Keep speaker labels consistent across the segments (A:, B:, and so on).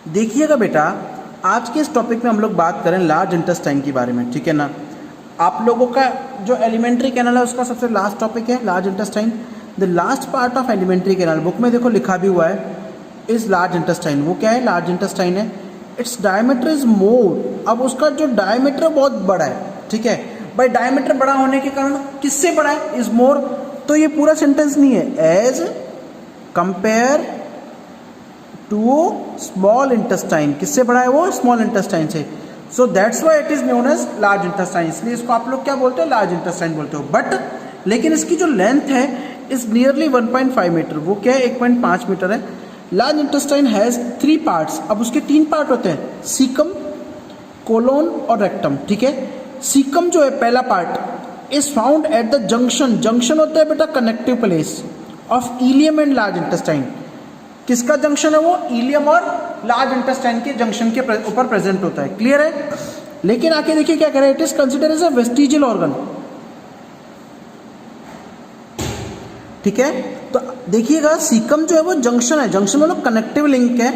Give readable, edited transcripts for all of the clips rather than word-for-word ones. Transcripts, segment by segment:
A: देखिएगा बेटा, आज के इस टॉपिक में हम लोग बात करें लार्ज इंटेस्टाइन के बारे में, ठीक है ना। आप लोगों का जो एलिमेंट्री कैनल है उसका सबसे लास्ट टॉपिक है large intestine. The last part of alimentary canal, book में देखो लिखा भी हुआ है, इज लार्ज इंटेस्टाइन। वो क्या है? लार्ज इंटेस्टाइन है। इट्स डायमीटर इज मोर, अब उसका जो डायमीटर बहुत बड़ा है, ठीक है भाई। डायमीटर बड़ा होने के कारण किससे बड़ा है? Is more. तो ये पूरा सेंटेंस नहीं है, as compare to small intestine. किससे बड़ा है वो? स्मॉल इंटेस्टाइन से। So that's why it is known as large intestine. इसलिए इसको आप लोग क्या बोलते हो? लार्ज इंटेस्टाइन बोलते हो। बट लेकिन इसकी जो लेंथ है इज नियरली 1.5 मीटर। वो क्या है? 1.5 मीटर है। Large intestine has 3 parts. अब उसके 3 पार्ट होते हैं, सीकम, कोलोन और रेक्टम, ठीक है। सीकम जो है पहला part is found at the junction. Junction होता है बेटा connective place of ileum and large intestine. किसका जंक्शन है वो? इलियम और लार्ज इंटेस्टाइन के जंक्शन के ऊपर प्रेजेंट होता है। क्लियर है? लेकिन आके देखिए क्या कह रहा है, it is consider as a vestigial organ, ठीक है। तो देखिएगा सीकम जो है वो जंक्शन है, जंक्शन मतलब कनेक्टिव लिंक है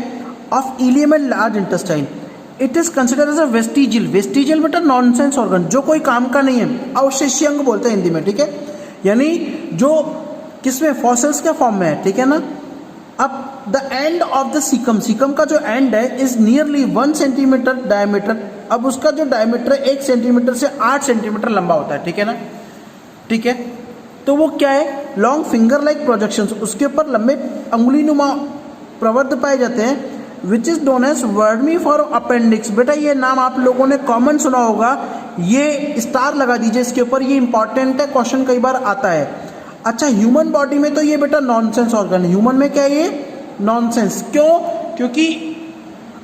A: of ileum and large intestine. It is consider as a vestigial. Vestigial बेटा नॉनसेंस ऑर्गन, जो कोई काम का नहीं है, अवशेषीय अंग बोलते हैं हिंदी में, ठीक है। यानी जो किसमें? फॉसिल्स के फॉर्म में है, ठीक है ना। अब the end of the caecum, caecum का जो एंड है इज नियरली 1 सेंटीमीटर डायमीटर। अब उसका जो डायमीटर 1 सेंटीमीटर से 8 सेंटीमीटर लंबा होता है, ठीक है ना, ठीक है। तो वो क्या है? लॉन्ग फिंगर लाइक प्रोजेक्शंस, उसके ऊपर लंबे अंगुली नुमा प्रवर्ध पाए जाते हैं, which is known as vermiform appendix. बेटा ये नाम आप लोगों ने कॉमन सुना होगा, ये स्टार लगा दीजिए इसके ऊपर, ये इंपॉर्टेंट है, क्वेश्चन कई बार आता है। अच्छा, ह्यूमन बॉडी में तो ये बेटा नॉनसेंस ऑर्गन है। ह्यूमन में क्या है ये? नॉनसेंस। क्यों? क्योंकि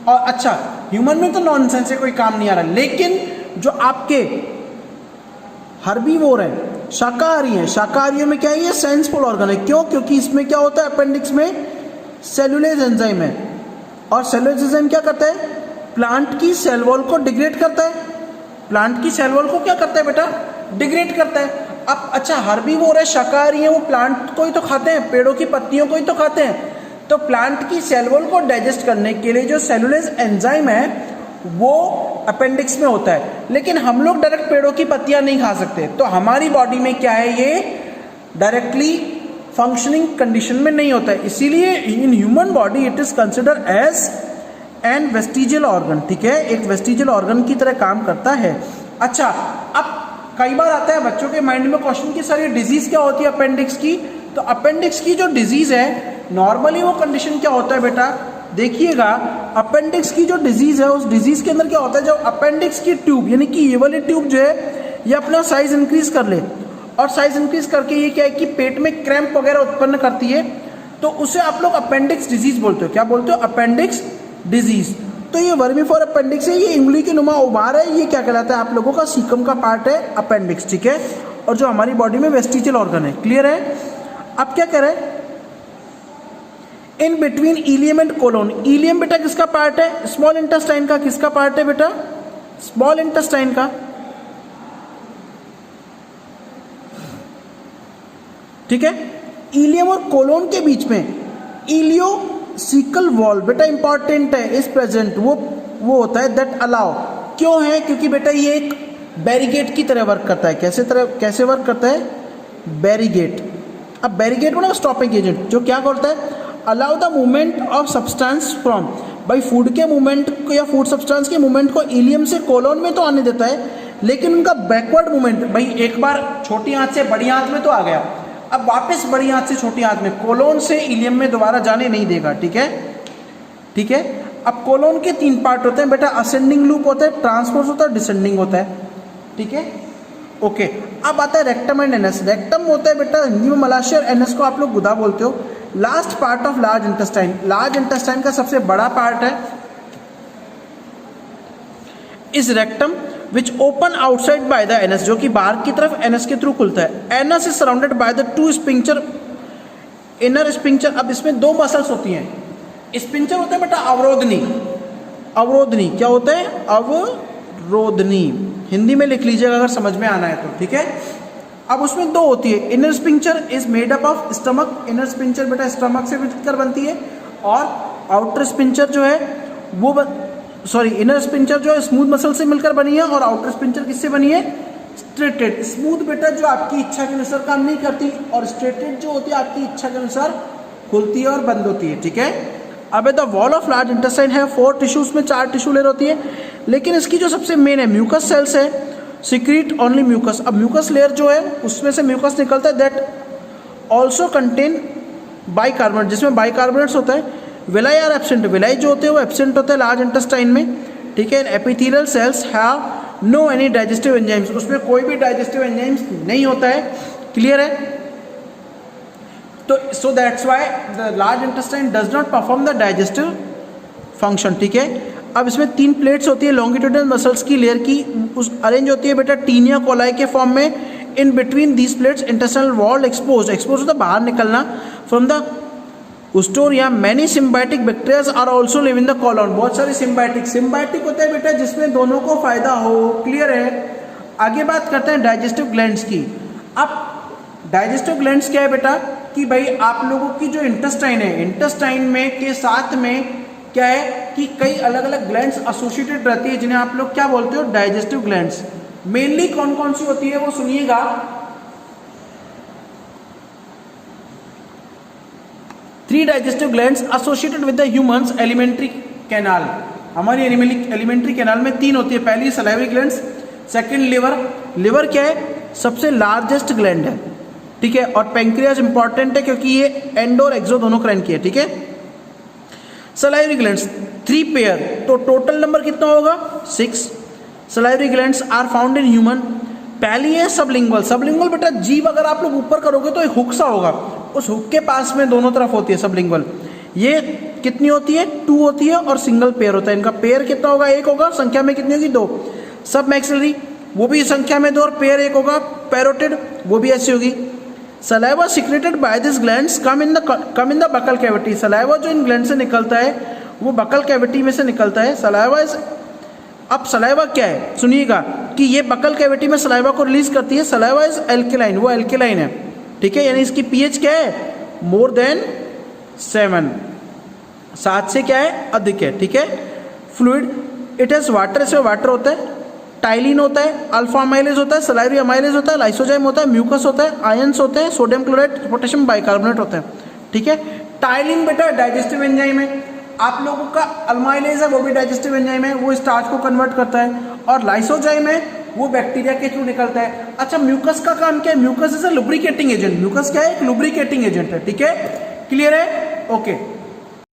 A: और अच्छा ह्यूमन में तो नॉनसेंस है, कोई काम नहीं आ रहा। लेकिन जो आपके हर्बीवोर है, शाकाहारी है, शाकाहारियों में क्या है? ये सेंसफुल ऑर्गन है। क्यों? क्योंकि इसमें क्या होता है? अपेंडिक्स में सेलुलेज एंजाइम है, और सेलुलेज एंजाइम क्या करता है? प्लांट की सेल वॉल को डिग्रेड करता है। प्लांट की सेल वॉल को क्या करता है बेटा? डिग्रेड करता है। अब अच्छा हर्बीवोर है, शाकाहारी है, वो प्लांट को ही तो खाते हैं, पेड़ों की पत्तियों को ही तो खाते हैं। तो प्लांट की सेल वॉल को डाइजेस्ट करने के लिए जो सेलुलेज एंजाइम है वो अपेंडिक्स में होता है। लेकिन हम लोग डायरेक्ट पेड़ों की पत्तियां नहीं खा सकते, तो हमारी बॉडी में क्या है? ये डायरेक्टली फंक्शनिंग कंडीशन में नहीं होता है। इसीलिए in human body it is consider as an vestigial organ, ठीक है, एक वेस्टिजियल ऑर्गन की तरह काम करता है। अच्छा, अब कई बार आता है बच्चों के माइंड में क्वेश्चन कि सर ये डिजीज क्या होती है अपेंडिक्स की? तो अपेंडिक्स की जो डिजीज है नॉर्मली वो कंडीशन क्या होता है बेटा? देखिएगा, अपेंडिक्स की जो डिजीज है उस डिजीज के अंदर क्या होता है? जो अपेंडिक्स की ट्यूब यानी कि ये वाली ट्यूब जो है ये अपना साइज इंक्रीज कर ले, और साइज इंक्रीज करके ये क्या है कि पेट में क्रैम्प वगैरह उत्पन्न करती है, तो उसे आप लोग अपेंडिक्स डिजीज बोलते हो। क्या बोलते हो? Appendix disease. तो ये वर्मीफॉर अपेंडिक्स है, ये उंगली के नुमा उभार है, ये क्या कहलाता है? आप लोगों का सीकम का पार्ट है अपेंडिक्स, ठीक है, और जो हमारी बॉडी में वेस्टिजियल ऑर्गन है। क्लियर है? अब क्या करें? In between ileum and colon. Ileum बेटा किसका पार्ट है? स्मॉल इंटेस्टाइन का। किसका पार्ट है बेटा? स्मॉल इंटेस्टाइन का, ठीक है। इलियम और कोलोन के बीच में इलियोसिकल वॉल बेटा इंपॉर्टेंट है, इज प्रेजेंट। वो होता है दैट अलाउ। क्यों है? क्योंकि बेटा ये एक बैरिगेट की तरह वर्क करता है। कैसे वर्क करता है? बैरिगेट। अब बैरिगेट मतलब स्टॉपिंग एजेंट, जो क्या करता है? Allow the movement of substance from, भाई फूड के मूवमेंट को या फूड सब्सटेंस के मूवमेंट को इलियम से कोलोन में तो आने देता है, लेकिन उनका बैकवर्ड मूवमेंट, भाई एक बार छोटी आंत से बड़ी आंत में तो आ गया, अब वापस बड़ी आंत से छोटी आंत में, कोलोन से इलियम में दोबारा जाने नहीं देगा, ठीक है, ठीक है। अब कोलोन के 3 पार्ट होते हैं बेटा, असेंडिंग लूप होता है, ट्रांसवर्स होता है, डिसेंडिंग होता है, ठीक है, ओके। अब आता है रेक्टम एंड एनस। रेक्टम होता है बेटा हिंदी में मलाशय, और एनस को आप लोग गुदा बोलते हो। Last part of large intestine, large intestine का सबसे बड़ा पार्ट है इस rectum which open outside by the anus, जो कि बाहर की तरफ एनस के थ्रू खुलता है। Anus is surrounded by the 2 sphincter, inner sphincter. अब इसमें 2 मसल्स होती हैं। स्पिंक्चर होता है बेटा अवरोधनी, अवरोधनी क्या होता है? अवरोधनी, हिंदी में लिख लीजिएगा अगर समझ में आना है तो, ठीक है। अब उसमें 2 होती है। Inner sphincter is made up of stomach, inner sphincter बेटा स्टमक से मिलकर बनती है, और आउटर स्पिंक्चर जो है वो सॉरी इनर स्पिंचर जो है स्मूथ मसल से मिलकर बनी है और आउटर स्पिंचर किससे बनी है, स्ट्रेटेड। स्मूथ बेटा जो आपकी इच्छा के अनुसार काम नहीं करती, और स्ट्रेटेड जो होती है आपकी इच्छा के अनुसार खुलती है और बंद होती है, ठीक है। अब the wall of large intestine है 4 टिश्यूज में 4 टिश्यू लेयर होती है, लेकिन इसकी जो सबसे मेन है म्यूकस सेल्स है, सिक्रीट ओनली म्यूकस। अब म्यूकस लेयर जो है उसमें से म्यूकस निकलता है दैट ऑल्सो कंटेन बाइकार्बोनेट, जिसमें बाइकार्बोनेट्स होता है। विलाई आर एब्सेंट, विलाई जो होते हैं वो एब्सेंट होते हैं लार्ज इंटेस्टाइन में, ठीक है। Epithelial cells have no any digestive enzymes, उसमें कोई भी डाइजेस्टिव एंजाइम्स नहीं होता है, क्लियर है। तो सो that's why the large intestine does not perform the digestive function, ठीक है। अब इसमें 3 प्लेट्स होती है लॉन्गिट्यूडनल मसल्स की लेयर की, उस अरेंज होती है बेटा टीनिया कोलाई के फॉर्म में। In between these plates intestinal wall expose होता है बाहर निकलना from the haustoria. Many symbiotic bacterias are also live in the colon, बहुत सारे सिम्बायोटिक होते हैं बेटा जिसमें दोनों को फायदा हो, क्लियर है। आगे बात करते हैं डाइजेस्टिव ग्लैंड्स की। अब डाइजेस्टिव ग्लैंड्स क्या है बेटा कि भाई आप लोगों की जो इंटेस्टाइन है, इंटेस्टाइन में के साथ में क्या है कि कई अलग अलग ग्लैंड्स एसोसिएटेड रहती है जिन्हें आप लोग क्या बोलते हो, डाइजेस्टिव ग्लैंड्स। मेनली कौन कौन सी होती है वो सुनिएगा। 3 digestive glands associated with the humans alimentary canal. हमारी एलिमेंट्री कैनाल में 3 होती है, पहली salivary glands, second liver. Liver क्या है, सबसे लार्जेस्ट ग्लैंड है, ठीक है। और पैंक्रियाज इंपॉर्टेंट है क्योंकि ये एंडो और एक्सो दोनों क्रैन की है, ठीक है। सलाइवरी ग्लैंड्स 3 पेयर, तो टोटल नंबर कितना होगा 6 salivary glands are found in human. पहली है सबलिंगुअल। सबलिंगुअल बेटा जीभ अगर आप लोग ऊपर करोगे तो एक हुक सा होगा, उस हुक के पास में दोनों तरफ होती है सबलिंगुअल। ये कितनी होती है, 2 होती है और सिंगल पेयर होता है। इनका पेयर कितना होगा, 1 होगा, संख्या में कितनी होगी 2। सब मैक्सिलरी वो भी संख्या में 2 और पेयर 1 होगा। पैरोटिड वो भी ऐसी होगी। Saliva secreted by this glands come in the buccal cavity. Saliva जो इन ग्लैंड से निकलता है वो बकल कैविटी में से निकलता है। सलाइवा इज, अब सलाइवा क्या है सुनिएगा कि ये बकल कैविटी में सलाइवा को रिलीज करती है। सलाइवा इज एल्केलाइन, वो एल्केलाइन है, ठीक है। यानी इसकी पीएच क्या है, मोर देन 7, 7 से क्या है अधिक है, ठीक है। फ्लूइड इट हैज वाटर, इसमें वाटर होता है। टाइलिन होता है, अल्फा अमाइलेज होता है, सलाइवरी अमाइलेज होता है, लाइसोजाइम होता है, म्यूकस होता है, आयंस होते हैं, सोडियम क्लोराइड, पोटेशियम बाइकार्बोनेट होता है, ठीक है। टाइलिन बेटा डाइजेस्टिव एंजाइम है। आप लोगों का अल्माइलेज है वो भी डाइजेस्टिव एंजाइम है, वो स्टार्च को कन्वर्ट करता है। और लाइसोजाइम है वो बैक्टीरिया के थ्रू निकलता है। अच्छा म्यूकस का काम क्या है, mucus is a lubricating agent. Mucus क्या है, एक लुब्रिकेटिंग एजेंट है, ठीक है, क्लियर है, ओके।